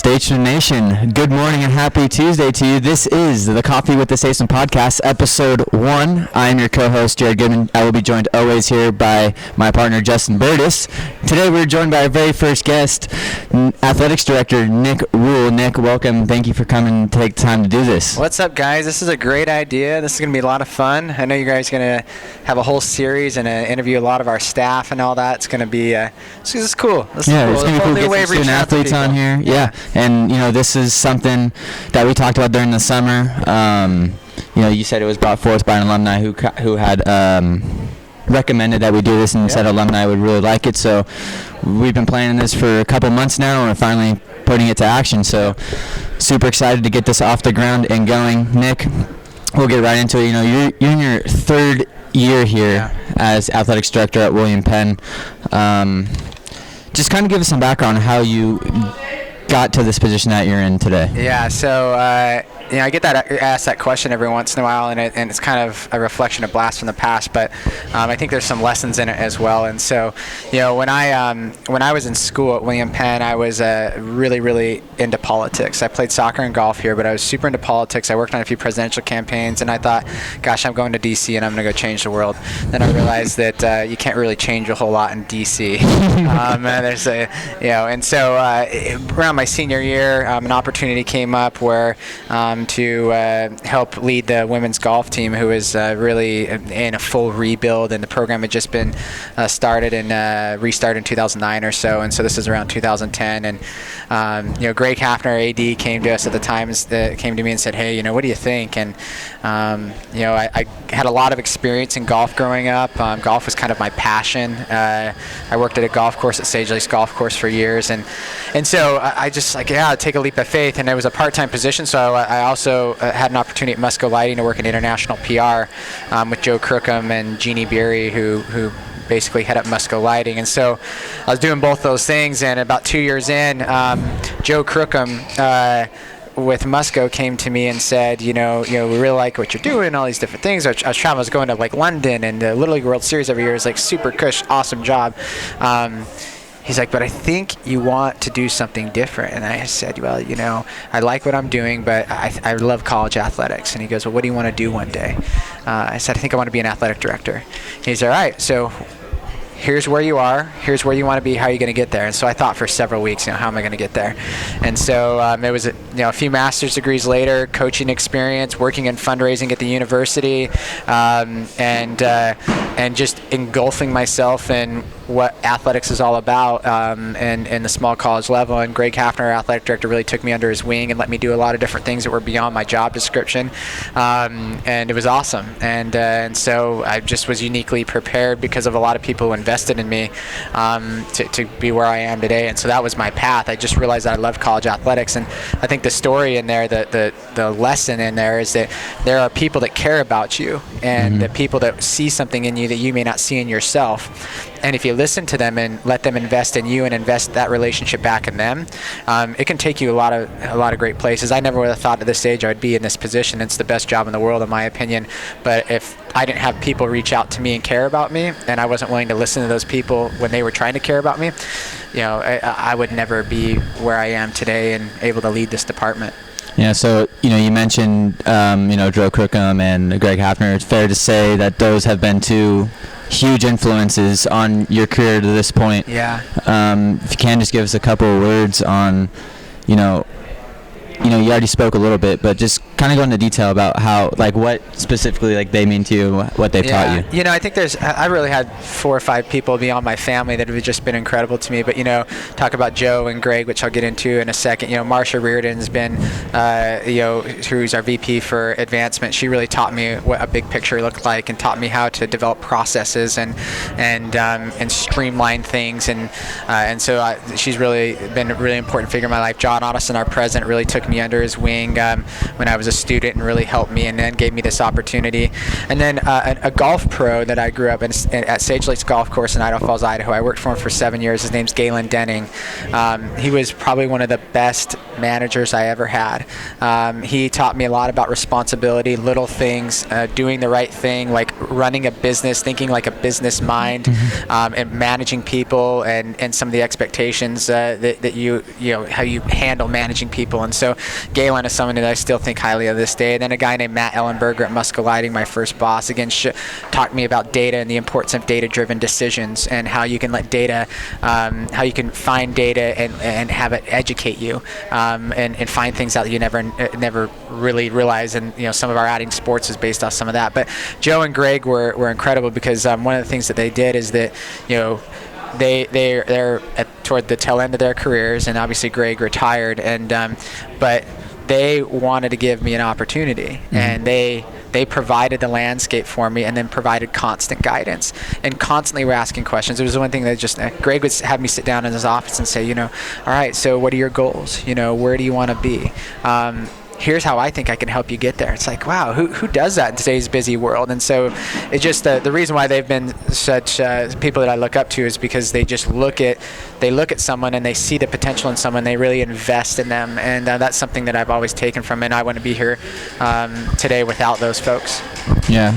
Statesmen Nation, good morning and happy Tuesday to you. This is the Coffee with the Statesmen podcast, episode 1. I'm your co-host, Jared Goodman. I will be joined always here by my partner, Justin Burtis. Today we're joined by our very first guest, Athletics Director Nick Rule. Nick, welcome. Thank you for coming and take time to do this. What's up, guys? This is a great idea. This is going to be a lot of fun. I know you guys are going to have a whole series and interview a lot of our staff and all that. It's going to be this is cool. This is cool. It's going to be cool. Get some student athletes on here. Yeah. And, this is something that we talked about during the summer. You said it was brought forth by an alumni who had recommended that we do this and said alumni would really like it. So we've been planning this for a couple months now, and we're finally putting it to action. So super excited to get this off the ground and going. Nick, we'll get right into it. You're in your third year here as athletics director at William Penn. Just kind of give us some background on how you got to this position that you're in today. Yeah, so I get asked that question every once in a while, and it's kind of a reflection of blast from the past, but I think there's some lessons in it as well. And so, when I was in school at William Penn, I was really, really into politics. I played soccer and golf here, but I was super into politics. I worked on a few presidential campaigns, and I thought, gosh, I'm going to D.C. and I'm going to go change the world. Then I realized that you can't really change a whole lot in D.C. And so around my senior year, an opportunity came up where to help lead the women's golf team, who was really in a full rebuild, and the program had just been started and restarted in 2009 or so, and so this is around 2010. And Greg Hafner, AD, came to us at the time, came to me and said, hey, what do you think? And I had a lot of experience in golf growing up. Golf was kind of my passion. I worked at a golf course at Sage Lakes Golf Course for years, and so I just take a leap of faith. And it was a part-time position, so I also had an opportunity at Musco Lighting to work in international PR with Joe Crookham and Jeannie Beery, who basically head up Musco Lighting. And so I was doing both those things, and about 2 years in, Joe Crookham with Musco came to me and said, we really like what you're doing, all these different things. I was traveling, I was going to London and the Little League World Series every year. It's super cush, awesome job. He's like, but I think you want to do something different. And I said, well, I like what I'm doing, but I love college athletics. And he goes, well, what do you want to do one day? I said, I think I want to be an athletic director. He's all right, so here's where you are, here's where you want to be, how are you going to get there? And so I thought for several weeks, how am I going to get there? And so it was a few master's degrees later, coaching experience, working in fundraising at the university, and just engulfing myself in what athletics is all about, and the small college level. And Greg Hafner, our athletic director, really took me under his wing and let me do a lot of different things that were beyond my job description, and it was awesome. And so I just was uniquely prepared because of a lot of people who invested in me to be where I am today. And so that was my path. I just realized that I loved college athletics, and I think the story in there, the lesson in there, is that there are people that care about you, and the people that see something in you that you may not see in yourself. And if you listen to them and let them invest in you and invest that relationship back in them, it can take you a lot of great places. I never would have thought at this age I would be in this position. It's the best job in the world, in my opinion. But if I didn't have people reach out to me and care about me, and I wasn't willing to listen to those people when they were trying to care about me, I would never be where I am today and able to lead this department. Yeah, so, you mentioned, Joe Crookham and Greg Hafner. It's fair to say that those have been two huge influences on your career to this point. Yeah. If you can just give us a couple of words on, you already spoke a little bit, but just kind of go into detail about how, what specifically, they mean to you, what they've taught you. I think I really had 4 or 5 people beyond my family that have just been incredible to me. But, talk about Joe and Greg, which I'll get into in a second. Marsha Reardon's been, who's our VP for advancement. She really taught me what a big picture looked like, and taught me how to develop processes and streamline things. And so she's really been a really important figure in my life. John Otteson, our president, really took me me under his wing when I was a student and really helped me, and then gave me this opportunity. And then a golf pro that I grew up at Sage Lakes Golf Course in Idaho Falls, Idaho. I worked for him for 7 years. His name's Galen Denning. He was probably one of the best managers I ever had. He taught me a lot about responsibility, little things, doing the right thing, like running a business, thinking like a business mind, and managing people, and some of the expectations that you know how you handle managing people. And so Galen is someone that I still think highly of this day. And then a guy named Matt Ellenberger at Muscle Lighting, my first boss, again taught me about data and the importance of data-driven decisions, and how you can let data, how you can find data and have it educate you, and find things out that you never really realize. And some of our adding sports is based off some of that. But Joe and Greg were incredible, because one of the things that they did is that they're toward the tail end of their careers, and obviously Greg retired, and but they wanted to give me an opportunity, and they provided the landscape for me, and then provided constant guidance, and constantly were asking questions. It was one thing that just Greg would have me sit down in his office and say, all right, so what are your goals? Where do you want to be? Here's how I think I can help you get there. It's like, wow, who does that in today's busy world? And so it's just the reason why they've been such people that I look up to is because they just look at someone and they see the potential in someone. They really invest in them, and that's something that I've always taken from it. And I want to be here today without those folks. Yeah.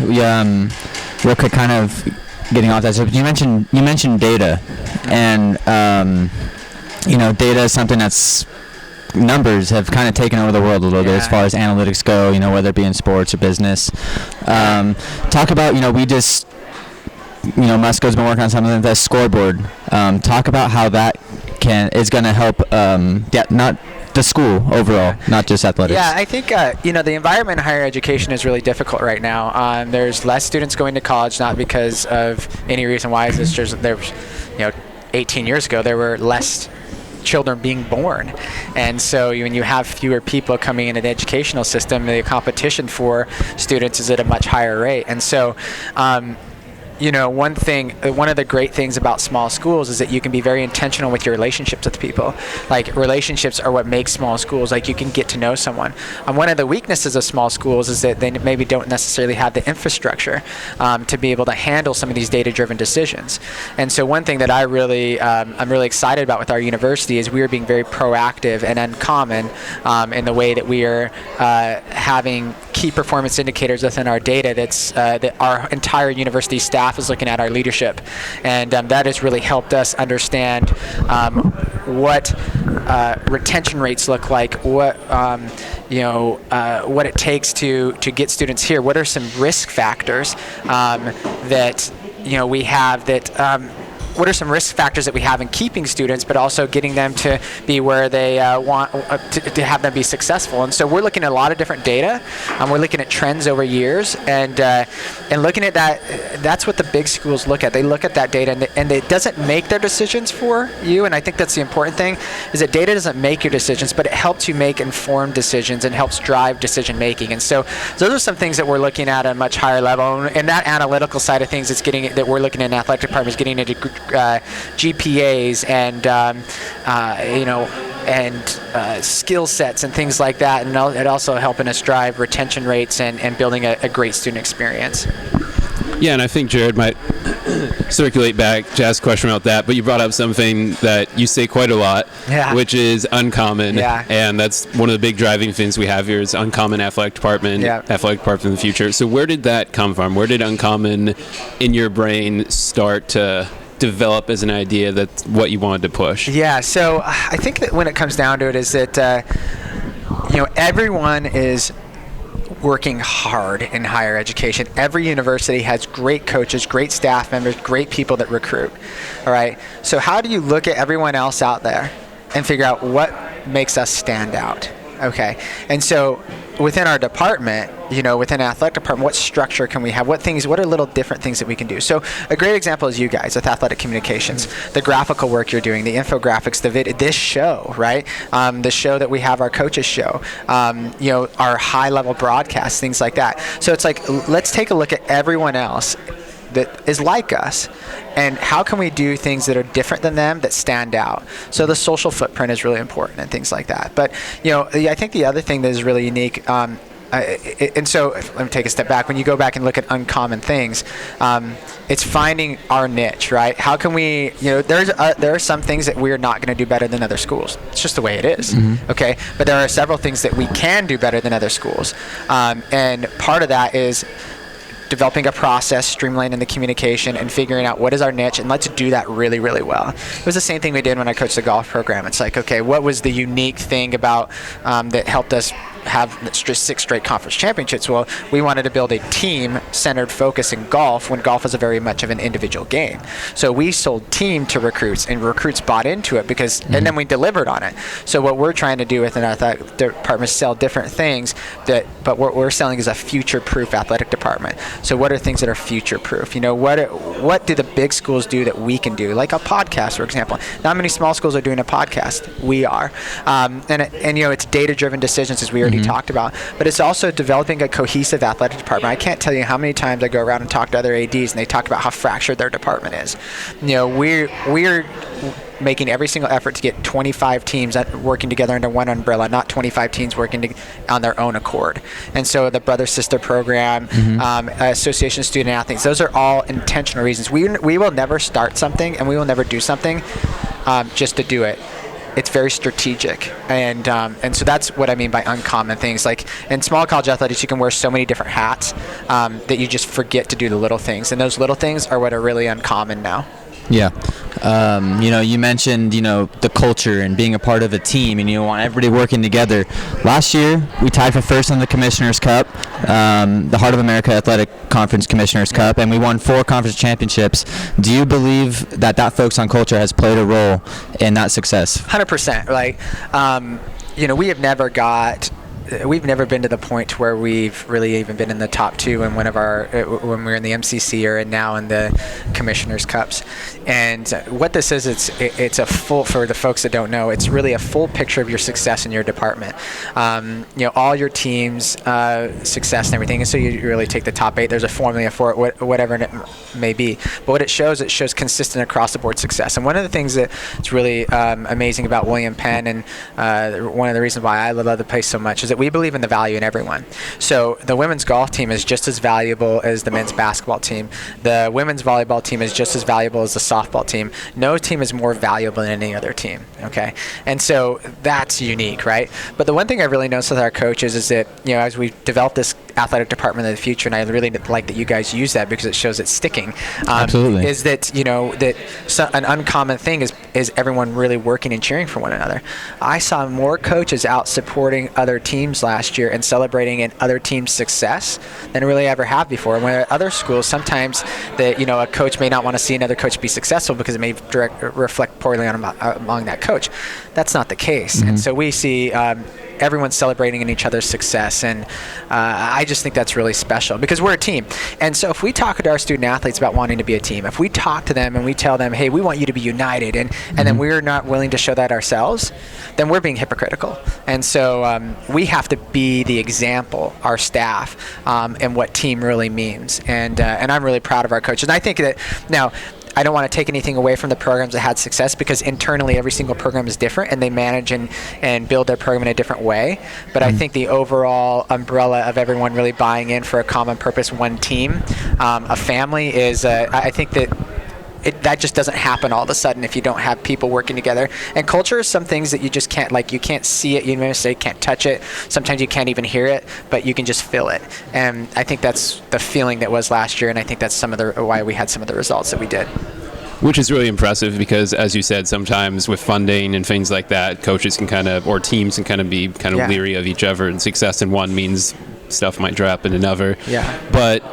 Real quick, kind of getting off that. So you mentioned data, and data is something that's numbers have kind of taken over the world a little bit as far as analytics go, whether it be in sports or business. Talk about, we just, Musco's been working on something like that scoreboard. Talk about how that is going to help, not the school overall, not just athletics. Yeah, I think, the environment in higher education is really difficult right now. There's less students going to college, not because of any reason why. It's just there's, 18 years ago, there were less children being born, and so when you have fewer people coming into the educational system, the competition for students is at a much higher rate. And so one of the great things about small schools is that you can be very intentional with your relationships with people. Like, relationships are what makes small schools. Like, you can get to know someone. One of the weaknesses of small schools is that they maybe don't necessarily have the infrastructure to be able to handle some of these data-driven decisions. And so one thing that I'm really excited about with our university is we are being very proactive and uncommon in the way that we are having key performance indicators within our data that our entire university staff is looking at our leadership, and that has really helped us understand what retention rates look like, what it takes to get students here. What are some risk factors that we have that. What are some risk factors that we have in keeping students, but also getting them to be where they want to have them be successful? And so we're looking at a lot of different data. We're looking at trends over years, and looking at that. That's what the big schools look at. They look at that data, and it doesn't make their decisions for you. And I think that's the important thing, is that data doesn't make your decisions, but it helps you make informed decisions and helps drive decision making. And so those are some things that we're looking at a much higher level. And that analytical side of things that we're looking at in the athletic department is getting into GPAs and skill sets and things like that, and it also helping us drive retention rates and building a great student experience. Yeah, and I think Jared might circulate back to ask a question about that, but you brought up something that you say quite a lot, which is uncommon, and that's one of the big driving things we have here is uncommon athletic department in the future. So where did that come from? Where did uncommon in your brain start to develop as an idea that's what you wanted to push? Yeah, so I think that when it comes down to it is that everyone is working hard in higher education. Every university has great coaches, great staff members, great people that recruit. All right. So how do you look at everyone else out there and figure out what makes us stand out? Okay. And so within our department, within athletic department, what structure can we have? What are little different things that we can do? So a great example is you guys with athletic communications, the graphical work you're doing, the infographics, the video, this show, right? The show that we have, our coaches show, our high level broadcasts, things like that. So it's like, let's take a look at everyone else that is like us, and how can we do things that are different than them that stand out? So the social footprint is really important and things like that. But I think the other thing that is really unique, and so let me take a step back. When you go back and look at uncommon things, it's finding our niche, right? How can we, there are some things that we're not going to do better than other schools. It's just the way it is, okay? But there are several things that we can do better than other schools. And part of that is developing a process, streamlining the communication, and figuring out what is our niche, and let's do that really, really well. It was the same thing we did when I coached the golf program. It's like, okay, what was the unique thing about that helped us have 6 straight conference championships? Well, we wanted to build a team-centered focus in golf when golf is a very much of an individual game. So we sold team to recruits, and recruits bought into it because, and then we delivered on it. So what we're trying to do within our department is sell different things, but what we're selling is a future-proof athletic department. So what are things that are future-proof? What do the big schools do that we can do? Like a podcast, for example. Not many small schools are doing a podcast. We are. And it's data-driven decisions, as we already talked about, but it's also developing a cohesive athletic department. I can't tell you how many times I go around and talk to other ADs and they talk about how fractured their department is. We're making every single effort to get 25 teams working together under one umbrella, not 25 teams working on their own accord. And so the brother-sister program, Association of Student Athletes, those are all intentional reasons. We will never start something and we will never do something just to do it. It's very strategic, and so that's what I mean by uncommon things. Like in small college athletics, you can wear so many different hats that you just forget to do the little things, and those little things are what are really uncommon now. Yeah. You mentioned, the culture and being a part of a team, and you want everybody working together. Last year, we tied for first in the Commissioner's Cup, the Heart of America Athletic Conference Commissioner's Cup, and we won 4 conference championships. Do you believe that focus on culture has played a role in that success? 100%. Like, we've never been to the point where we've really even been in the top 2 in when we're in the MCC or now in the Commissioner's Cups. And what this is, it's a full, for the folks that don't know, it's really a full picture of your success in your department. All your team's success and everything. And so you really take the top 8. There's a formula for it, whatever it may be. But what it shows consistent across the board success. And one of the things that's really amazing about William Penn, and one of the reasons why I love the place so much, is that we believe in the value in everyone. So the women's golf team is just as valuable as the men's basketball team. The women's volleyball team is just as valuable as the softball team. No team is more valuable than any other team, okay? And so that's unique, right? But the one thing I really noticed with our coaches is that, as we develop this athletic department of the future, and I really like that you guys use that because it shows it's sticking. Absolutely. Is that, an uncommon thing is everyone really working and cheering for one another. I saw more coaches out supporting other teams last year and celebrating in other teams' success than really ever have before. And when at other schools, sometimes a coach may not want to see another coach be successful because it may reflect poorly among that coach. That's not the case. And so we see everyone's celebrating in each other's success, and I just think that's really special because we're a team. And so if we talk to our student athletes about wanting to be a team, if we talk to them and we tell them, hey, we want you to be united, and then we're not willing to show that ourselves, then we're being hypocritical. And so we have to be the example, our staff, and what team really means. And I'm really proud of our coaches. And I think that now, I don't want to take anything away from the programs that had success because internally every single program is different and they manage and build their program in a different way. But I think the overall umbrella of everyone really buying in for a common purpose, one team, a family is, I think that just doesn't happen all of a sudden if you don't have people working together. And culture is some things that you just can't, you can't see it, you can't touch it. Sometimes you can't even hear it, but you can just feel it. And I think that's the feeling that was last year, and I think that's why we had some of the results that we did. Which is really impressive because, as you said, sometimes with funding and things like that, coaches can or teams can be leery of each other, and success in one means stuff might drop in another. Yeah. But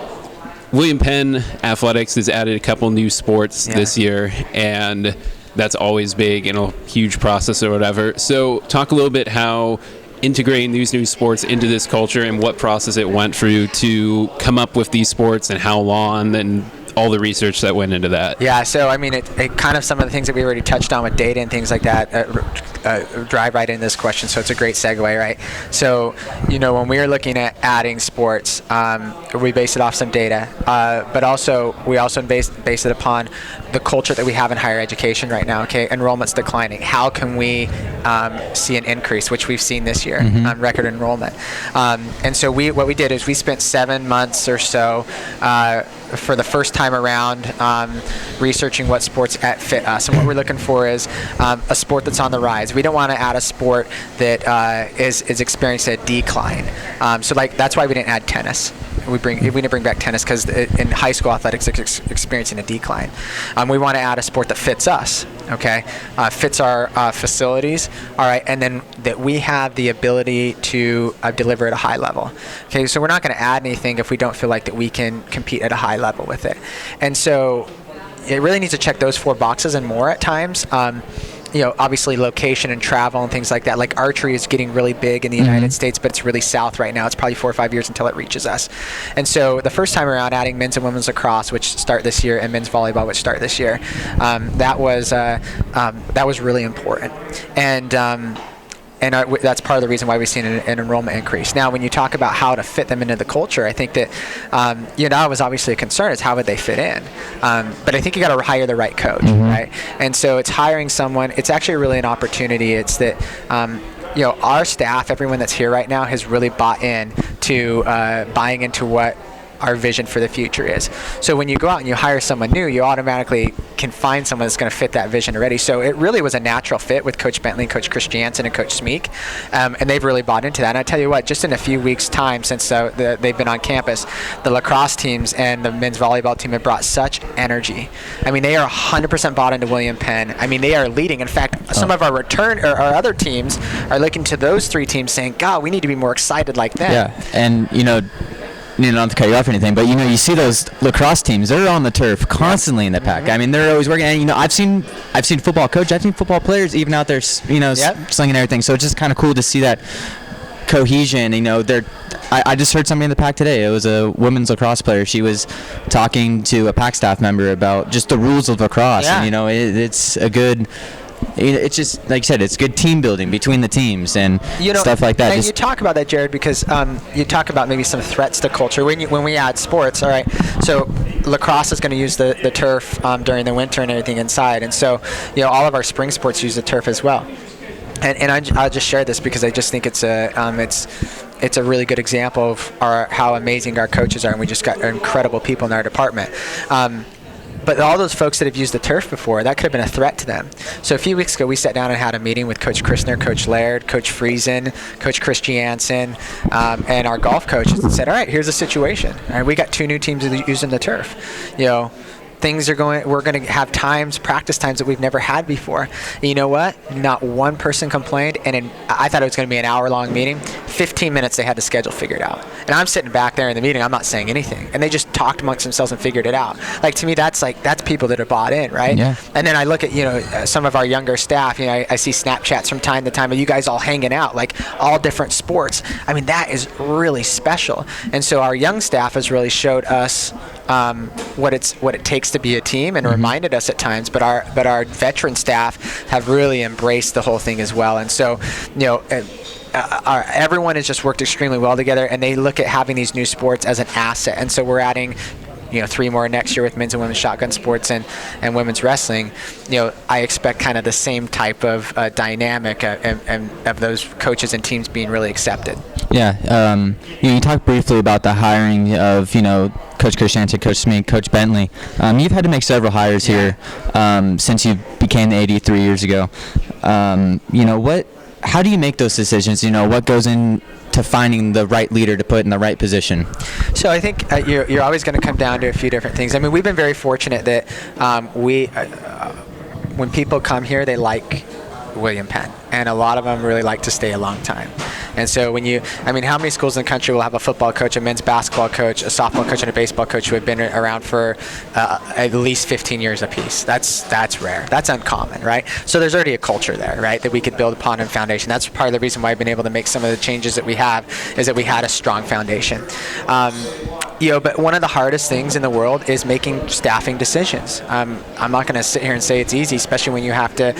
William Penn Athletics has added a couple new sports this year, and that's always big and a huge process or whatever. So talk a little bit how integrating these new sports into this culture and what process it went through to come up with these sports and how long and all the research that went into that. Yeah, so I mean, it kind of some of the things that we already touched on with data and things like that drive right into this question, so it's a great segue, right? So, when we are looking at adding sports, we base it off some data, but we also base it upon the culture that we have in higher education right now. Okay, enrollment's declining. How can we see an increase, which we've seen this year, record enrollment? And so what we did is we spent 7 months or so for the first time around researching what sports fit us. And what we're looking for is a sport that's on the rise. We don't want to add a sport that is experiencing a decline. So that's why we didn't add tennis. We didn't bring back tennis because in high school athletics it's experiencing a decline. We want to add a sport that fits us, okay? Fits our facilities, all right, and then that we have the ability to deliver at a high level. Okay, so we're not going to add anything if we don't feel like that we can compete at a high level with it. And so it really needs to check those 4 boxes and more at times. Obviously location and travel and things like that. Like archery is getting really big in the United States, but it's really south right now. It's probably 4 or 5 years until it reaches us. And so the first time around adding men's and women's lacrosse, which start this year, and men's volleyball, which start this year, that was really important. And that's part of the reason why we've seen an enrollment increase. Now, when you talk about how to fit them into the culture, I think that, that was obviously a concern, is how would they fit in? But I think you got to hire the right coach, right? And so it's hiring someone. It's actually really an opportunity. It's that, our staff, everyone that's here right now, has really bought in to buying into what our vision for the future is. So when you go out and you hire someone new, you automatically can find someone that's going to fit that vision already. So it really was a natural fit with Coach Bentley, Coach Christiansen, and Coach Smeek, and they've really bought into that. And I tell you what, just in a few weeks' time since they've been on campus, the lacrosse teams and the men's volleyball team have brought such energy. I mean, they are 100% bought into William Penn. I mean, they are leading. In fact, some of our other teams are looking to those 3 teams saying, God, we need to be more excited like them. Yeah, and not to cut you off or anything, but you see those lacrosse teams, they're on the turf constantly in the pack. I mean, they're always working, and I've seen football coach, I've seen football players even out there slinging everything. So it's just kind of cool to see that cohesion. I just heard somebody in the pack today. It was a women's lacrosse player. She was talking to a pack staff member about just the rules of lacrosse, and it's a good. It's just like you said, it's good team building between the teams and stuff like that. And you talk about that, Jared, because you talk about maybe some threats to culture when we add sports. All right, so lacrosse is going to use the turf during the winter and everything inside, and so all of our spring sports use the turf as well. And I'll just share this because I just think it's a really good example of how amazing our coaches are, and we just got incredible people in our department. But all those folks that have used the turf before, that could have been a threat to them. So a few weeks ago, we sat down and had a meeting with Coach Christner, Coach Laird, Coach Friesen, Coach Christiansen, and our golf coaches, and said, all right, here's the situation. All right, we got 2 new teams using the turf. We're going to have practice times that we've never had before. And you know what? Not one person complained, and I thought it was going to be an hour-long meeting. 15 minutes they had the schedule figured out. And I'm sitting back there in the meeting, I'm not saying anything. And they just talked amongst themselves and figured it out. To me, that's people that are bought in, right? Yeah. And then I look at, some of our younger staff, I see Snapchats from time to time of you guys all hanging out, all different sports. I mean, that is really special. And so our young staff has really showed us what it takes to be a team and reminded us at times, but our veteran staff have really embraced the whole thing as well. And so, everyone has just worked extremely well together, and they look at having these new sports as an asset. And so we're adding 3 more next year with men's and women's shotgun sports and women's wrestling. I expect kind of the same type of dynamic and of those coaches and teams being really accepted. Yeah, you talked briefly about the hiring of Coach Christiansen, Coach Smeek, Coach Bentley. You've had to make several hires here since you became the AD 3 years ago. How do you make those decisions? What goes into finding the right leader to put in the right position? So I think you're always going to come down to a few different things. I mean, we've been very fortunate that when people come here, they like William Penn, and a lot of them really like to stay a long time. And so how many schools in the country will have a football coach, a men's basketball coach, a softball coach, and a baseball coach who have been around for at least 15 years apiece? That's rare. That's uncommon, right? So there's already a culture there, right, that we could build upon and foundation. That's part of the reason why I've been able to make some of the changes that we have, is that we had a strong foundation. But one of the hardest things in the world is making staffing decisions. I'm not going to sit here and say it's easy, especially when you have to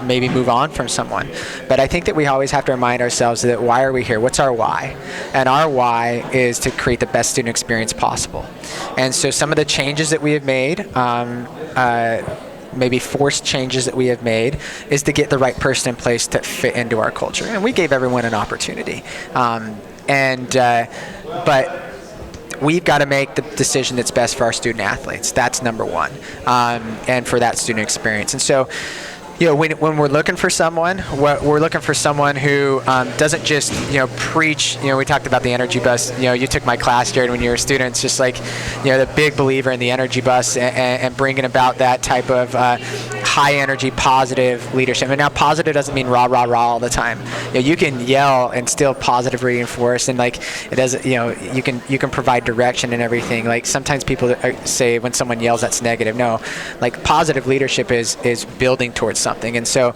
maybe move on from someone. But I think that we always have to remind ourselves that why are we here? What's our why? And our why is to create the best student experience possible. And so some of the changes that we have made, maybe forced changes that we have made, is to get the right person in place to fit into our culture. And we gave everyone an opportunity. But we've got to make the decision that's best for our student athletes. That's number one, and for that student experience. And so, when we're looking for someone, we're looking for someone who doesn't just preach. We talked about the energy bus. You took my class, Jared, when you were a student. It's just like the big believer in the energy bus and bringing about that type of high energy, positive leadership. And now, positive doesn't mean rah rah rah all the time. You can yell and still positive reinforce, and it doesn't. You can provide direction and everything. Like sometimes people say when someone yells that's negative. No, positive leadership is building towards something. And so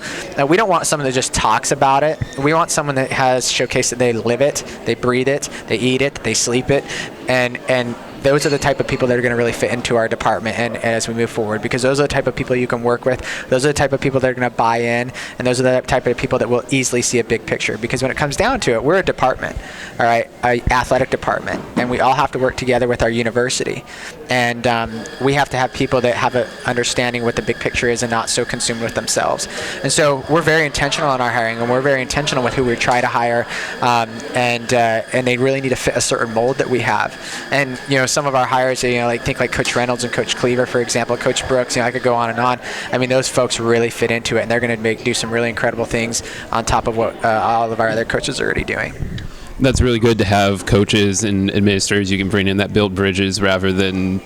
we don't want someone that just talks about it. We want someone that has showcased that they live it, they breathe it, they eat it, they sleep it, and those are the type of people that are going to really fit into our department and as we move forward, because those are the type of people you can work with. Those are the type of people that are going to buy in, and those are the type of people that will easily see a big picture. Because when it comes down to it, we're a department, all right, an athletic department, and we all have to work together with our university. And we have to have people that have an understanding what the big picture is and not so consumed with themselves. And so we're very intentional in our hiring, and we're very intentional with who we try to hire, and they really need to fit a certain mold that we have. And some of our hires, think like Coach Reynolds and Coach Cleaver, for example, Coach Brooks. I could go on and on. I mean, those folks really fit into it, and they're going to do some really incredible things on top of what all of our other coaches are already doing. That's really good to have coaches and administrators you can bring in that build bridges rather than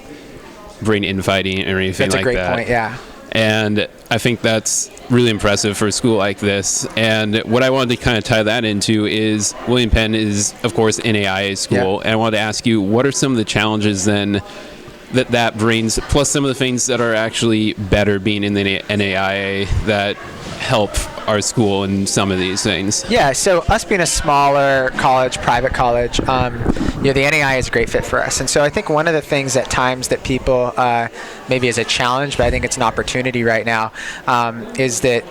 bring infighting or anything like that. That's a great point, yeah. And I think that's really impressive for a school like this. And what I wanted to kind of tie that into is William Penn is, of course, an NAIA school. Yeah. And I wanted to ask you, what are some of the challenges then that brings, plus some of the things that are actually better being in the NAIA that help our school in some of these things? Yeah, so us being a smaller college, private college, the NAIA is a great fit for us. And so I think one of the things at times that people maybe is a challenge, but I think it's an opportunity right now, is that,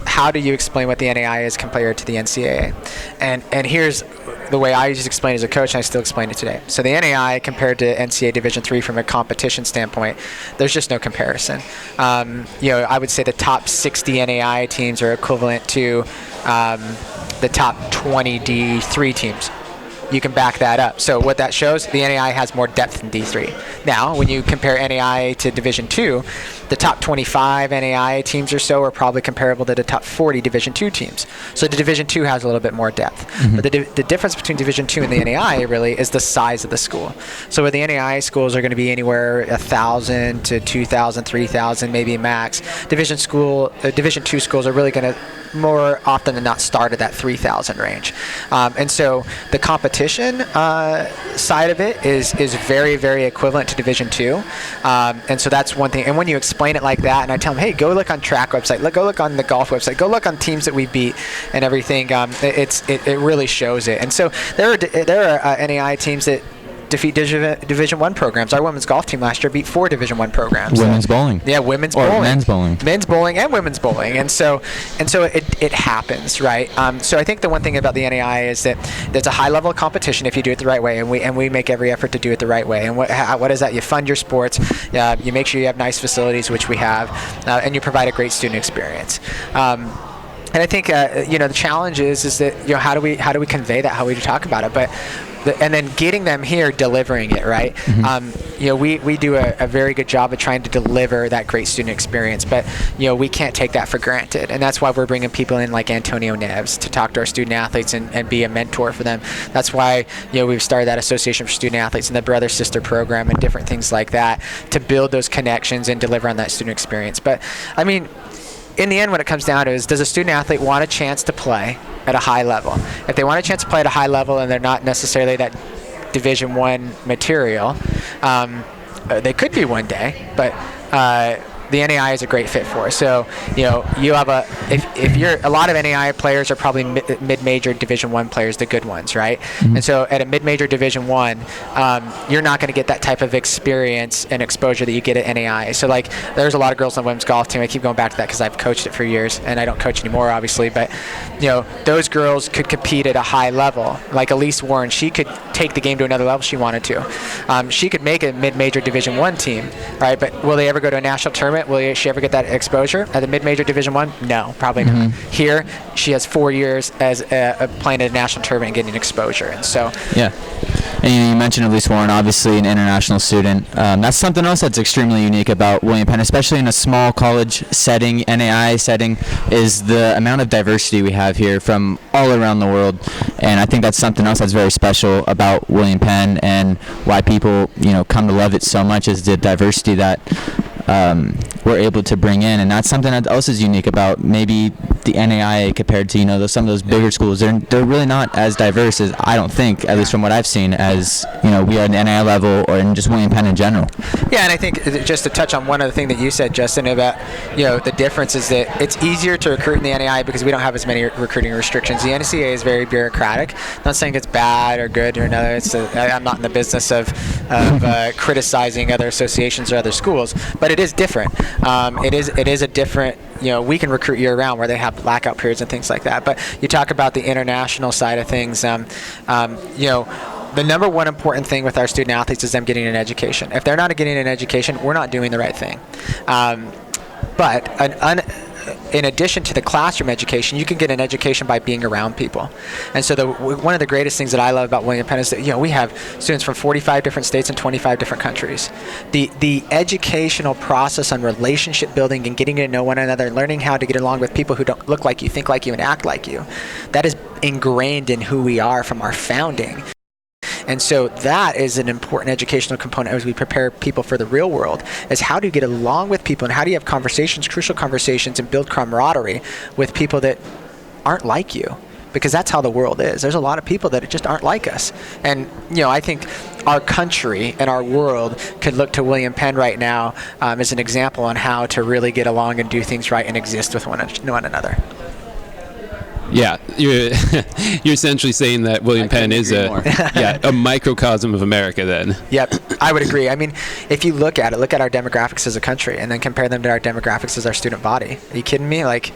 how do you explain what the NAIA is compared to the NCAA? And here's the way I used to explain it as a coach, and I still explain it today. So the NAIA compared to NCAA Division III from a competition standpoint, there's just no comparison. I would say the top 60 NAIA teams are equivalent to the top 20 D3 teams. You can back that up. So what that shows, the NAIA has more depth than D3. Now, when you compare NAIA to Division II, the top 25 NAIA teams or so are probably comparable to the top 40 Division II teams. So the Division II has a little bit more depth. Mm-hmm. But the difference between Division II and the NAIA really is the size of the school. So where the NAIA schools are going to be anywhere 1,000 to 2,000, 3,000, maybe max. Division II schools are really going to more often than not start at that 3,000 range. And so the competition side of it is very, very equivalent to Division II. And so that's one thing. And when you explain it like that, and I tell them, hey, go look on track website, go look on the golf website, go look on teams that we beat and everything, it really shows it. And so there are NAIA teams that defeat Division I programs. Our women's golf team last year beat 4 Division I programs. Women's bowling. Yeah, women's or bowling. Men's bowling. Men's bowling and women's bowling. And so it happens, right? So I think the one thing about the NAIA is that there's a high level of competition if you do it the right way, and we make every effort to do it the right way. And what is that? You fund your sports, you make sure you have nice facilities, which we have, and you provide a great student experience. And I think the challenge is that how do we convey that, how we talk about it, and then getting them here, delivering it, right? Mm-hmm. We do a very good job of trying to deliver that great student experience, but we can't take that for granted, and that's why we're bringing people in like Antonio Neves to talk to our student athletes and be a mentor for them. That's why we've started that Association for Student Athletes and the Brother Sister program and different things like that to build those connections and deliver on that student experience. But I mean, in the end, what it comes down to is, does a student athlete want a chance to play at a high level? If they want a chance to play at a high level and they're not necessarily that Division I material, they could be one day, but the NAI is a great fit for. So, you know, you have if you're a lot of NAI players are probably mid-major Division I players, the good ones, right? Mm-hmm. And so at a mid-major Division I, you're not going to get that type of experience and exposure that you get at NAI. So like, there's a lot of girls on the women's golf team. I keep going back to that because I've coached it for years, and I don't coach anymore, obviously. But you know, those girls could compete at a high level. Like Elise Warren, she could take the game to another level if she wanted to. She could make a mid-major Division I team, right? But will they ever go to a national tournament? Will she ever get that exposure at the mid-major Division I? No, probably not. Here, she has 4 years as playing at a national tournament and getting exposure, and so yeah. And you mentioned Elise Warren, obviously an international student. That's something else that's extremely unique about William Penn, especially in a small college setting, NAI setting, is the amount of diversity we have here from all around the world. And I think that's something else that's very special about William Penn, and why people, you know, come to love it so much, is the diversity that we're able to bring in. And that's something that else is unique about maybe the NAIA compared to, you know, some of those bigger schools. They're really not as diverse as, I don't think, at least from what I've seen, as, you know, we are at the NAIA level or in just William Penn in general. Yeah, and I think just to touch on one other thing that you said, Justin, about, you know, the difference is that it's easier to recruit in the NAIA because we don't have as many recruiting restrictions. The NCAA is very bureaucratic. I'm not saying it's bad or good or another. I'm not in the business of criticizing other associations or other schools, but it is different. It is a different, you know, we can recruit year round where they have blackout periods and things like that. But you talk about the international side of things, you know, the number one important thing with our student athletes is them getting an education. If they're not getting an education, we're not doing the right thing. But in addition to the classroom education, you can get an education by being around people. And so one of the greatest things that I love about William Penn is that, you know, we have students from 45 different states and 25 different countries. The educational process on relationship building and getting to know one another, learning how to get along with people who don't look like you, think like you, and act like you, that is ingrained in who we are from our founding. And so that is an important educational component as we prepare people for the real world, is how do you get along with people and how do you have conversations, crucial conversations, and build camaraderie with people that aren't like you. Because that's how the world is. There's a lot of people that just aren't like us. And, you know, I think our country and our world could look to William Penn right now as an example on how to really get along and do things right and exist with one another. Yeah, you're essentially saying that William Penn is a microcosm of America then. Yep, I would agree. I mean, if you look at our demographics as a country and then compare them to our demographics as our student body. Are you kidding me? Like,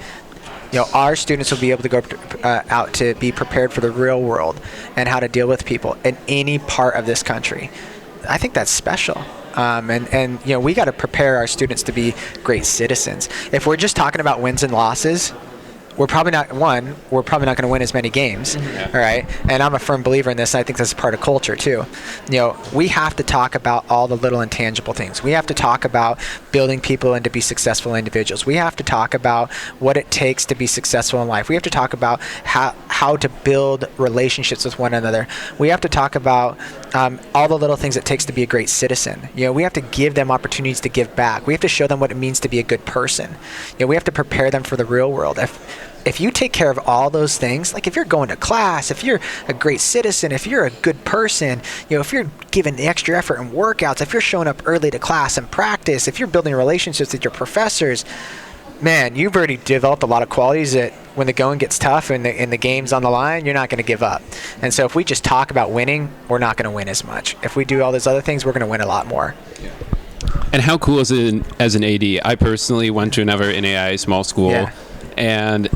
you know, our students will be able to go out to be prepared for the real world and how to deal with people in any part of this country. I think that's special. And you know, we got to prepare our students to be great citizens. If we're just talking about wins and losses, we're probably not going to win as many games, all right? And I'm a firm believer in this, and I think this is part of culture too. You know, we have to talk about all the little intangible things. We have to talk about building people and to be successful individuals. We have to talk about what it takes to be successful in life. We have to talk about how to build relationships with one another. We have to talk about all the little things it takes to be a great citizen. You know, we have to give them opportunities to give back. We have to show them what it means to be a good person. You know, we have to prepare them for the real world. If you take care of all those things, like if you're going to class, if you're a great citizen, if you're a good person, you know, if you're giving the extra effort in workouts, if you're showing up early to class and practice, if you're building relationships with your professors, man, you've already developed a lot of qualities that when the going gets tough and the game's on the line, you're not going to give up. And so if we just talk about winning, we're not going to win as much. If we do all those other things, we're going to win a lot more. Yeah. And how cool is it as an AD? I personally went to another NAIA small school. Yeah. And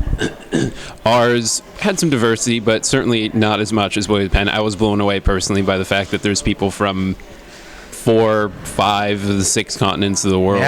ours had some diversity, but certainly not as much as William Penn. I was blown away personally by the fact that there's people from 4, 5 of the 6 continents of the world,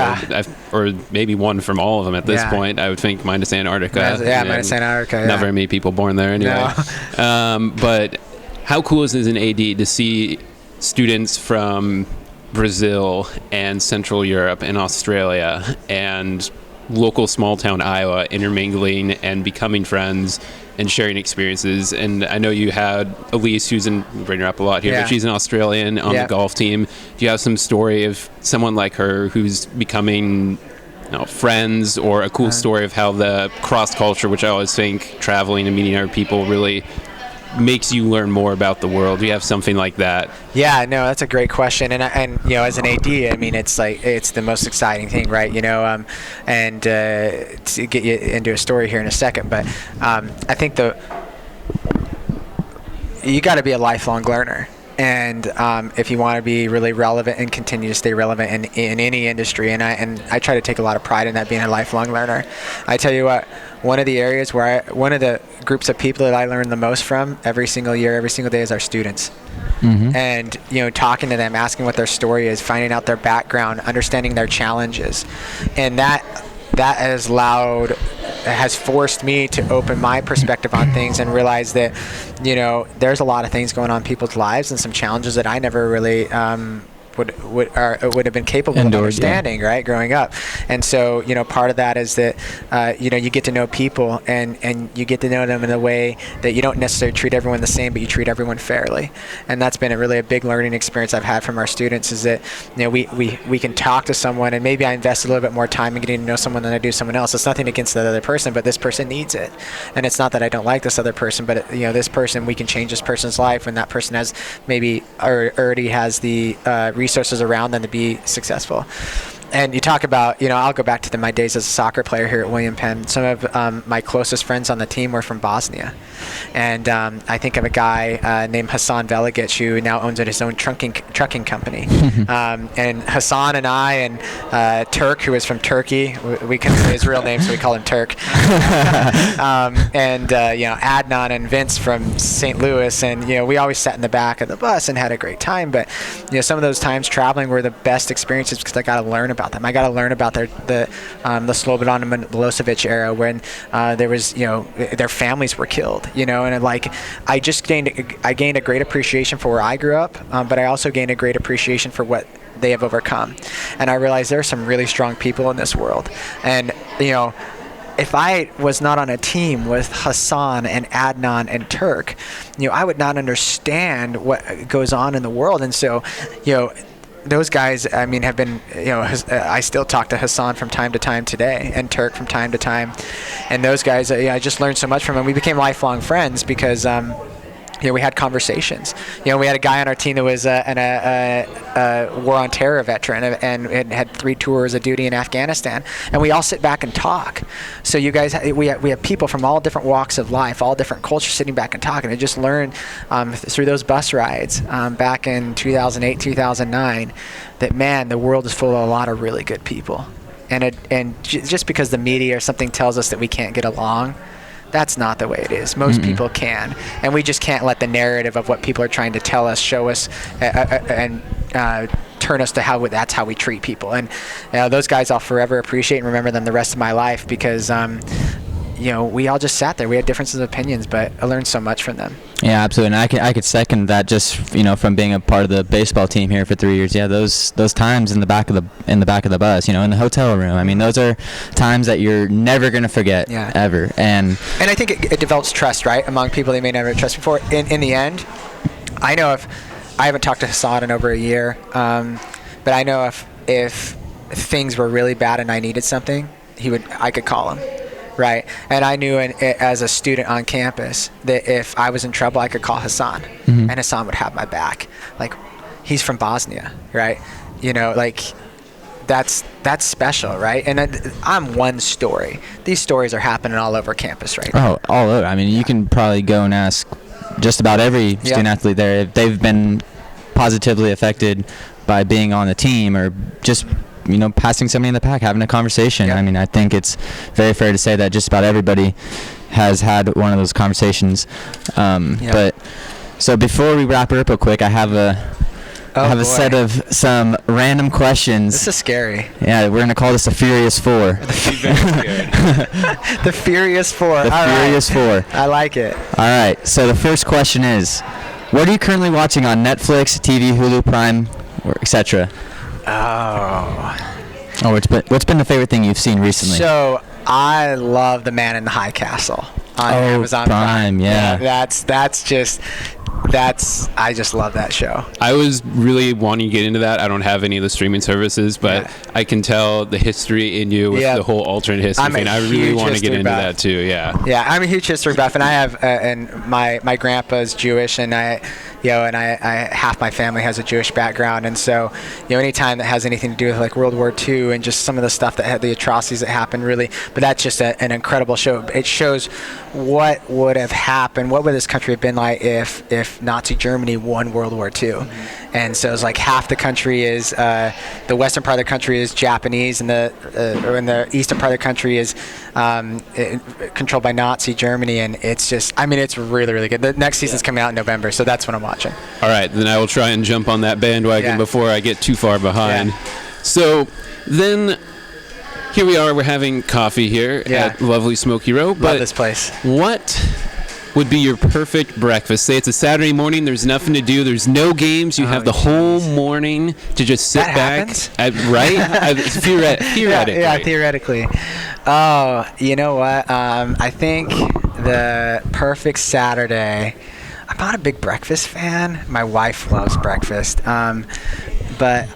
or maybe one from all of them at this point. I would think minus Antarctica. Minus Antarctica. Not very many people born there anyway. No. But how cool is it as an AD to see students from Brazil and Central Europe and Australia and local small town Iowa intermingling and becoming friends and sharing experiences? And I know you had Elise, who's bring her up a lot here, but she's an Australian on the golf team. Do you have some story of someone like her who's becoming friends, or a cool story of how the cross culture, which I always think traveling and meeting other people really makes you learn more about the world? Do you have something like that? Yeah, no, that's a great question. And you know, as an AD, I mean, it's the most exciting thing, right? You know, and to get you into a story here in a second, but I think you got to be a lifelong learner. And if you want to be really relevant and continue to stay relevant in any industry, and I try to take a lot of pride in that, being a lifelong learner. I tell you what, one of the groups of people that I learn the most from every single year, every single day, is our students. Mm-hmm. And, you know, talking to them, asking what their story is, finding out their background, understanding their challenges, and that has forced me to open my perspective on things and realize that, you know, there's a lot of things going on in people's lives and some challenges that I never really would have been capable of understanding, right, growing up. And so, you know, part of that is that, you know, you get to know people and you get to know them in a way that you don't necessarily treat everyone the same, but you treat everyone fairly. And that's been a big learning experience I've had from our students, is that, you know, we can talk to someone, and maybe I invest a little bit more time in getting to know someone than I do someone else. It's nothing against the other person, but this person needs it. And it's not that I don't like this other person, but, you know, this person, we can change this person's life when that person has maybe already has the resources around them to be successful. And you talk about, you know, I'll go back to my days as a soccer player here at William Penn. Some of my closest friends on the team were from Bosnia. And I think of a guy named Hassan Veligic, who now owns his own trucking company. And Hassan and I and Turk, who is from Turkey, we couldn't say his real name, so we call him Turk. And you know, Adnan and Vince from St. Louis. And, you know, we always sat in the back of the bus and had a great time. But, you know, some of those times traveling were the best experiences because I got to learn about them. I got to learn about the Slobodan Milosevic era, when there was, you know, their families were killed, you know, and I gained a great appreciation for where I grew up, but I also gained a great appreciation for what they have overcome. And I realized there are some really strong people in this world. And, you know, if I was not on a team with Hassan and Adnan and Turk, you know, I would not understand what goes on in the world. And so, you know, those guys, I mean, have been, you know, I still talk to Hassan from time to time today, and Turk from time to time. And those guys, I just learned so much from them. We became lifelong friends because, you know, we had conversations. You know, we had a guy on our team that was a war on terror veteran and had 3 tours of duty in Afghanistan. And we all sit back and talk. So you guys, we have people from all different walks of life, all different cultures sitting back and talking. I just learned through those bus rides back in 2008, 2009, that, man, the world is full of a lot of really good people. And just because the media or something tells us that we can't get along, that's not the way it is. Most people can, and we just can't let the narrative of what people are trying to tell us, show us, and turn us to that's how we treat people. And those guys I'll forever appreciate and remember them the rest of my life, because you know, we all just sat there. We had differences of opinions, but I learned so much from them. Yeah, absolutely. And I could second that, just, you know, from being a part of the baseball team here for 3 years. Yeah, those times in the back of the bus, you know, in the hotel room. I mean, those are times that you're never going to forget, ever. And I think it develops trust, right, among people they may never trust before. In the end, I know if I haven't talked to Hassan in over a year, but I know if things were really bad and I needed something, I could call him. Right, and I knew as a student on campus that if I was in trouble, I could call Hassan, and Hassan would have my back. Like, he's from Bosnia, right? You know, like, that's special, right? And I'm one story. These stories are happening all over campus right now. Oh, all over. I mean, you can probably go and ask just about every student athlete there if they've been positively affected by being on the team, or just, you know, passing somebody in the pack, having a conversation. I mean, I think it's very fair to say that just about everybody has had one of those conversations. But so before we wrap it up real quick, I have a set of some random questions. This is scary. Yeah, we're gonna call this the Furious Four. The Furious Four. The Furious Four. I like it. All right. So the first question is, what are you currently watching on Netflix, TV, Hulu, Prime, or etc.? Oh, what's been the favorite thing you've seen recently? So I love The Man in the High Castle on Amazon Prime. Yeah, that's just I just love that show. I was really wanting to get into that. I don't have any of the streaming services, but I can tell the history in you with the whole alternate history thing. I really want to get into that too. Yeah, I'm a huge history buff, and I have and my grandpa's Jewish, and I half my family has a Jewish background, and so anytime that has anything to do with like World War II and just some of the stuff that had the atrocities that happened, really. But that's just an incredible show. It shows what would have happened, what would this country have been like if Nazi Germany won World War II. And so it's like half the country is the western part of the country is Japanese, and the eastern part of the country is controlled by Nazi Germany, and it's really, really good. The next season's coming out in November, so that's what I'm watching. All right, then I will try and jump on that bandwagon before I get too far behind. Yeah. So then here we are, we're having coffee here at lovely Smoky Row. Love this place. What would be your perfect breakfast? Say it's a Saturday morning, there's nothing to do, there's no games, you have the whole morning to just sit back. Right? Theoretically. Yeah, theoretically. Oh, you know what? I think the perfect Saturday, I'm not a big breakfast fan. My wife loves breakfast. But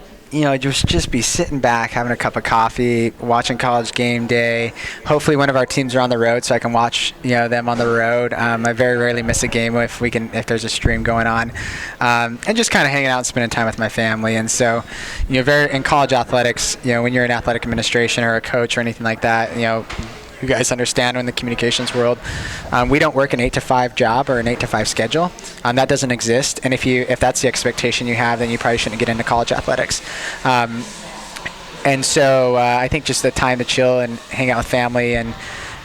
just be sitting back, having a cup of coffee, watching College Game Day. Hopefully, one of our teams are on the road, so I can watch them on the road. I very rarely miss a game if there's a stream going on, and just kind of hanging out and spending time with my family. And so, in college athletics, when you're in athletic administration or a coach or anything like that, you guys understand in the communications world, we don't work an 8-to-5 job or an 8-to-5 schedule. That doesn't exist. And if that's the expectation you have, then you probably shouldn't get into college athletics. And so I think just the time to chill and hang out with family and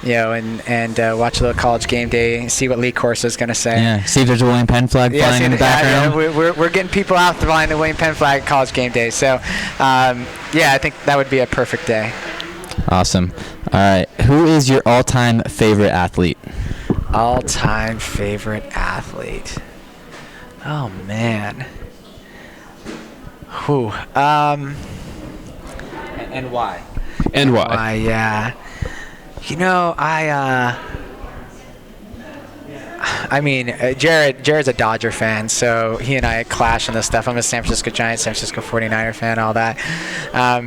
watch a little College Game Day, see what Lee Corso is going to say. Yeah, see if there's a William Penn flag flying in the background. Yeah, we're getting people out flying the William Penn flag at College Game Day. So, I think that would be a perfect day. Awesome. All right. Who is your all-time favorite athlete? All-time favorite athlete. Oh, man. Who? And why? And why? Yeah. Jared's a Dodger fan, so he and I clash on this stuff. I'm a San Francisco Giants, San Francisco 49er fan, all that.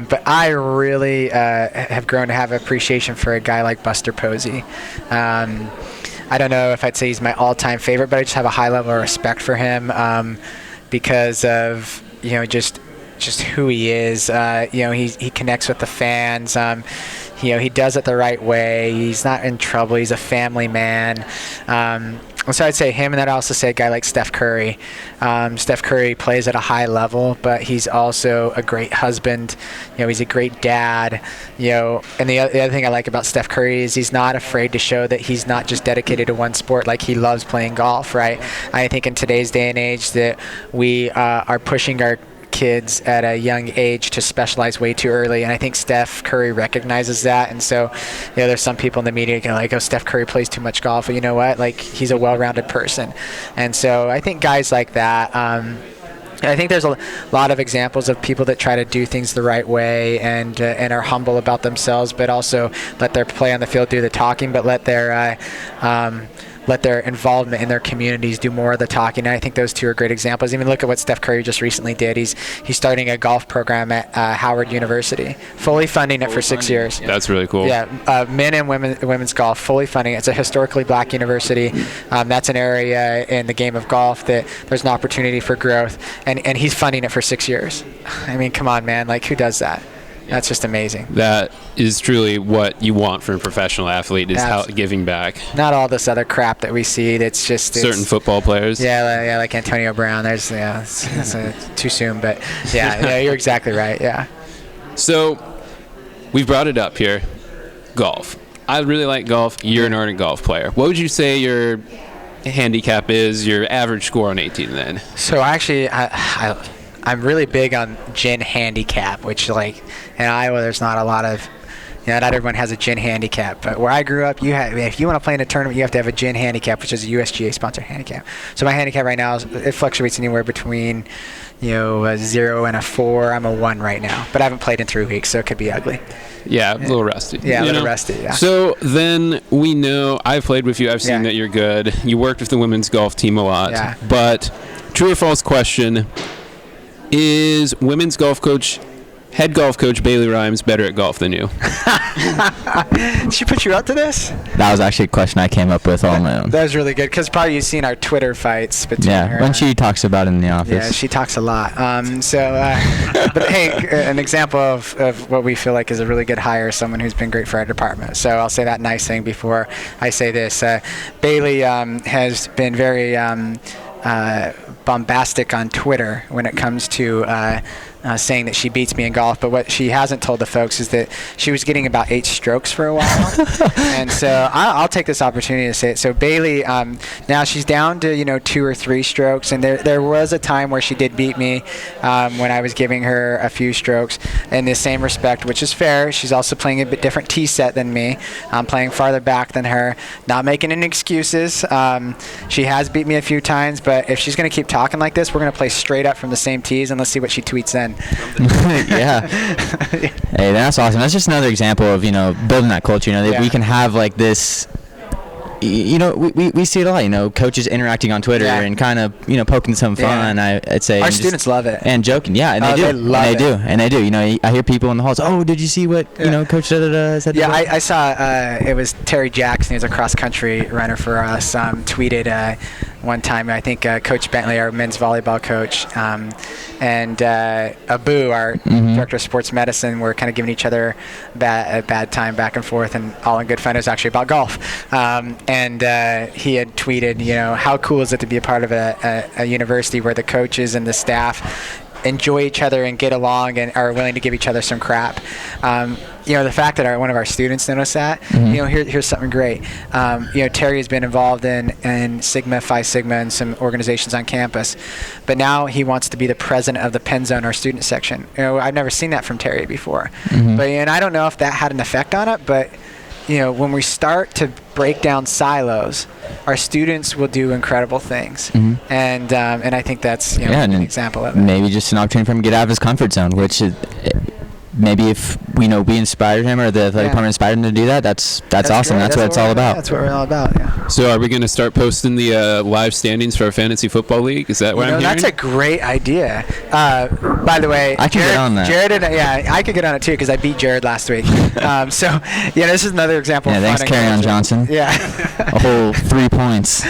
But I really have grown to have appreciation for a guy like Buster Posey. I don't know if I'd say he's my all-time favorite, but I just have a high level of respect for him because of just who he is. He connects with the fans. He does it the right way. He's not in trouble. He's a family man. So I'd say him, and then I'd also say a guy like Steph Curry. Steph Curry plays at a high level, but he's also a great husband. He's a great dad. And the other thing I like about Steph Curry is he's not afraid to show that he's not just dedicated to one sport. Like, he loves playing golf, right? I think in today's day and age that we are pushing our kids at a young age to specialize way too early, and I think Steph Curry recognizes that. And so there's some people in the media like, oh, Steph Curry plays too much golf. But you know what, like, he's a well-rounded person. And so I think guys like that, I think there's a lot of examples of people that try to do things the right way and are humble about themselves, but also let their play on the field do the talking, but let their involvement in their communities do more of the talking. And I think those two are great examples. Even look at what Steph Curry just recently did. He's starting a golf program at Howard University, fully funding it for 6 years. That's really cool. Yeah, men and women's golf, fully funding it. It's a historically black university. That's an area in the game of golf that there's an opportunity for growth, and he's funding it for 6 years. I mean, come on, man. Like, who does that? That's just amazing. That is truly what you want from a professional athlete, is how giving back. Not all this other crap that we see. That's just certain football players. Yeah, like Antonio Brown. There's it's too soon, but yeah, you're exactly right. Yeah. So we've brought it up here, golf. I really like golf. You're an ardent golf player. What would you say your handicap is? Your average score on 18 then? So actually, I'm really big on gin handicap, which, like, in Iowa there's not a lot of not everyone has a gin handicap. But where I grew up, if you want to play in a tournament, you have to have a gin handicap, which is a USGA sponsored handicap. So my handicap right now it fluctuates anywhere between a 0 and a 4. I'm a 1 right now, but I haven't played in 3 weeks, so it could be ugly. Yeah, a little rusty. Yeah, a little rusty, yeah. So then we know, I've played with you, I've seen that you're good. You worked with the women's golf team a lot. Yeah. But true or false question, is women's head golf coach Bailey Rhymes better at golf than you? Did she put you up to this? That was actually a question I came up with on my own. That was really good, because probably you've seen our Twitter fights between her. When she talks about it in the office. Yeah, she talks a lot. But hey, an example of what we feel like is a really good hire is someone who's been great for our department. So I'll say that nice thing before I say this. Bailey has been very bombastic on Twitter when it comes to saying that she beats me in golf, but what she hasn't told the folks is that she was getting about 8 strokes for a while. And so I'll take this opportunity to say it. So Bailey, now she's down to 2 or 3 strokes, and there was a time where she did beat me when I was giving her a few strokes in the same respect, which is fair. She's also playing a bit different tee set than me. I'm playing farther back than her, not making any excuses. She has beat me a few times, but if she's going to keep talking like this, we're going to play straight up from the same tees, and let's see what she tweets then. Yeah. Hey, that's awesome. That's just another example of building that culture. That we can have like this. We see it a lot. Coaches interacting on Twitter and kind of poking some fun. I'd say our students love it and joking. Yeah, and they do. They do. I hear people in the halls. Oh, did you see what Coach said? Yeah, I saw. It was Terry Jackson, who's a cross country runner for us. Tweeted one time. I think Coach Bentley, our men's volleyball coach, and Abu, our director of sports medicine, were kind of giving each other a bad time back and forth, and all in good fun. It was actually about golf. And he had tweeted, how cool is it to be a part of a university where the coaches and the staff enjoy each other and get along and are willing to give each other some crap. The fact that one of our students noticed that, here's something great. Terry has been involved in Sigma, Phi Sigma, and some organizations on campus, but now he wants to be the president of the Penn Zone, our student section. I've never seen that from Terry before, but and I don't know if that had an effect on it, but when we start to break down silos, our students will do incredible things, and I think that's an example of it. Maybe just an opportunity for him to get out of his comfort zone, which maybe if we inspired him or the department inspired him to do that, that's awesome. That's what it's all about. That's what we're all about. Yeah. So are we going to start posting the live standings for our fantasy football league? Is that what I'm hearing? That's a great idea. By the way, I can get on that. Jared and I could get on it too because I beat Jared last week. This is another example. Yeah, thanks, Carry-On Johnson. Yeah, a whole 3 points.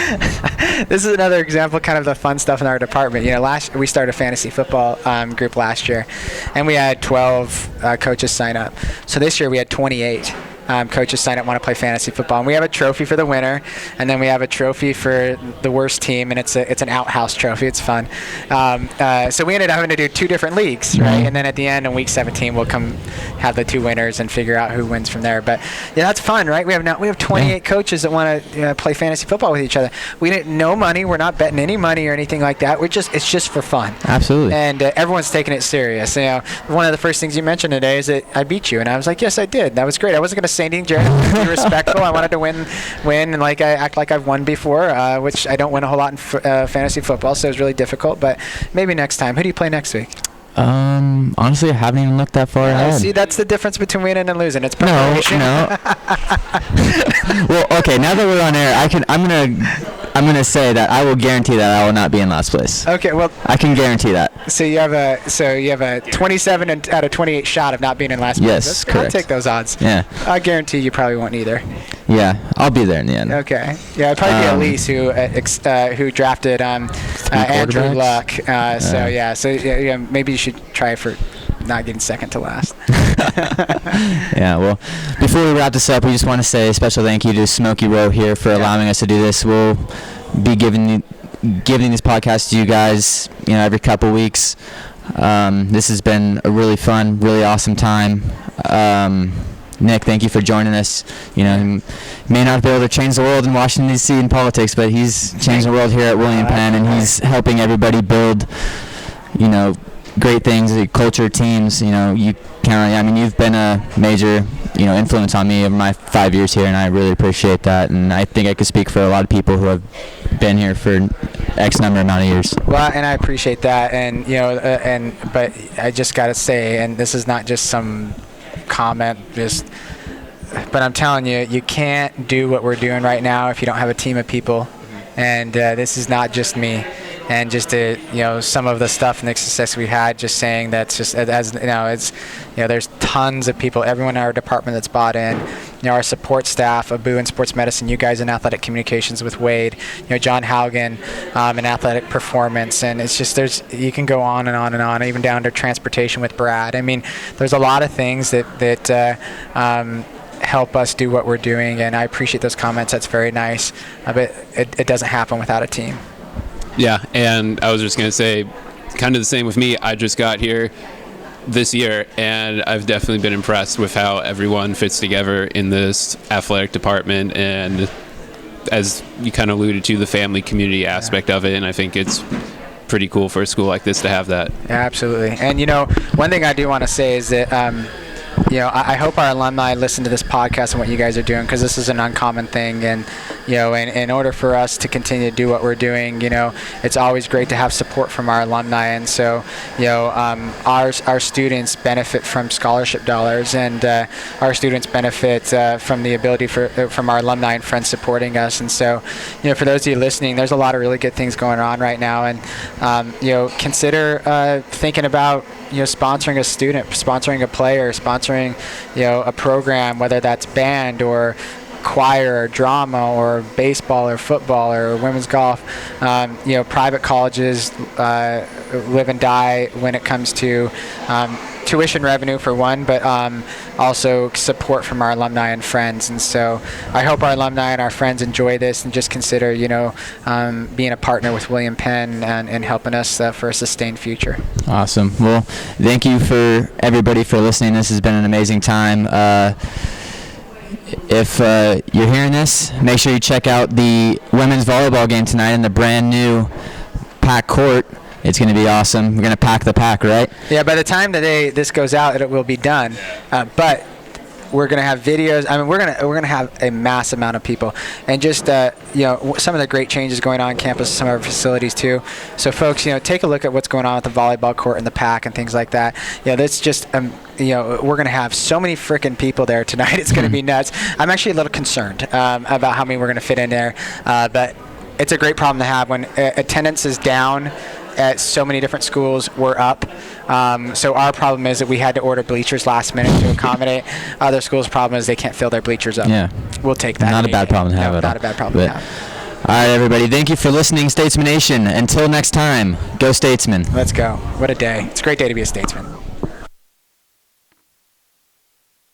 This is another example, kind of the fun stuff in our department. We started a fantasy football group last year, and we had 12 coaches sign up. So this year we had 28 coaches sign up, want to play fantasy football, and we have a trophy for the winner, and then we have a trophy for the worst team, and it's an outhouse trophy. It's fun. So we ended up having to do 2 different leagues, right? And then at the end, in week 17, we'll come have the 2 winners and figure out who wins from there. But that's fun, right? We have 28 coaches that want to play fantasy football with each other. We didn't no money. We're not betting any money or anything like that. It's just for fun. Absolutely. And everyone's taking it serious. One of the first things you mentioned today is that I beat you, and I was like, yes, I did. That was great. I wasn't going to say anything, Jared. I be respectful. I wanted to win, and I act like I've won before, which I don't win a whole lot in fantasy football, so it was really difficult. But maybe next time. Who do you play next week? Honestly, I haven't even looked that far ahead. See, that's the difference between winning and losing. It's preparation. No. Well, okay. Now that we're on air, I'm gonna say that I will guarantee that I will not be in last place. Okay. Well, I can guarantee that. So you have a 27 out of 28 shot of not being in last place. Yes, correct. I'll take those odds. Yeah. I guarantee you probably won't either. Yeah, I'll be there in the end. Okay. Yeah, it'd probably be Elise who drafted Andrew Luck. So maybe you should try for not getting second to last. Yeah, well, before we wrap this up, we just want to say a special thank you to Smokey Rowe here for allowing us to do this. We'll be giving these podcasts to you guys, every couple weeks. This has been a really fun, really awesome time. Nick, thank you for joining us. He may not be able to change the world in Washington, D.C. in politics, but he's changing the world here at William Penn, and he's helping everybody build, great things, culture, teams. You've been a major influence on me in my 5 years here, and I really appreciate that. And I think I could speak for a lot of people who have been here for X number amount of years. Well, and I appreciate that, and but I just gotta say, and this is not just some comment, but I'm telling you, you can't do what we're doing right now if you don't have a team of people, and this is not just me. And just some of the stuff and the success we had, just saying that's just there's tons of people, everyone in our department that's bought in. Our support staff, Abu in sports medicine, you guys in athletic communications with Wade, John Haugen in athletic performance, and it's just you can go on and on and on, even down to transportation with Brad. I mean, there's a lot of things that help us do what we're doing, and I appreciate those comments. That's very nice, but it doesn't happen without a team. Yeah, and I was just going to say, kind of the same with me. I just got here this year, and I've definitely been impressed with how everyone fits together in this athletic department, and as you kind of alluded to, the family community aspect of it, and I think it's pretty cool for a school like this to have that. Yeah, absolutely. And, one thing I do want to say is that I hope our alumni listen to this podcast and what you guys are doing, because this is an uncommon thing. And, in order for us to continue to do what we're doing, it's always great to have support from our alumni. And so, our students benefit from scholarship dollars, and our students benefit from the ability from our alumni and friends supporting us. And so, for those of you listening, there's a lot of really good things going on right now. And, consider thinking about sponsoring a student, sponsoring a player, sponsoring a program, whether that's band or choir or drama or baseball or football or women's golf. Private colleges live and die when it comes to tuition revenue for one, but also support from our alumni and friends. And so I hope our alumni and our friends enjoy this, and just consider being a partner with William Penn and helping us for a sustained future. Awesome. Well, thank you for everybody for listening. This has been an amazing time. If you're hearing this, make sure you check out the women's volleyball game tonight in the brand new pack court. It's going to be awesome. We're going to pack the pack, right? Yeah, by the time this goes out, it will be done. But we're going to have videos. I mean, we're going to have a mass amount of people, and just some of the great changes going on campus, some of our facilities too. So folks, take a look at what's going on with the volleyball court and the pack and things like that. That's just we're going to have so many freaking people there tonight. It's going to be nuts. I'm actually a little concerned about how many we're going to fit in there, but it's a great problem to have when attendance is down. At so many different schools, we're up. So our problem is that we had to order bleachers last minute to accommodate. Other schools' problem is they can't fill their bleachers up. Yeah. We'll take that. Not a bad problem to have at all. Not a bad problem to have. All right, everybody. Thank you for listening, Statesman Nation. Until next time, go Statesmen. Let's go. What a day. It's a great day to be a Statesman.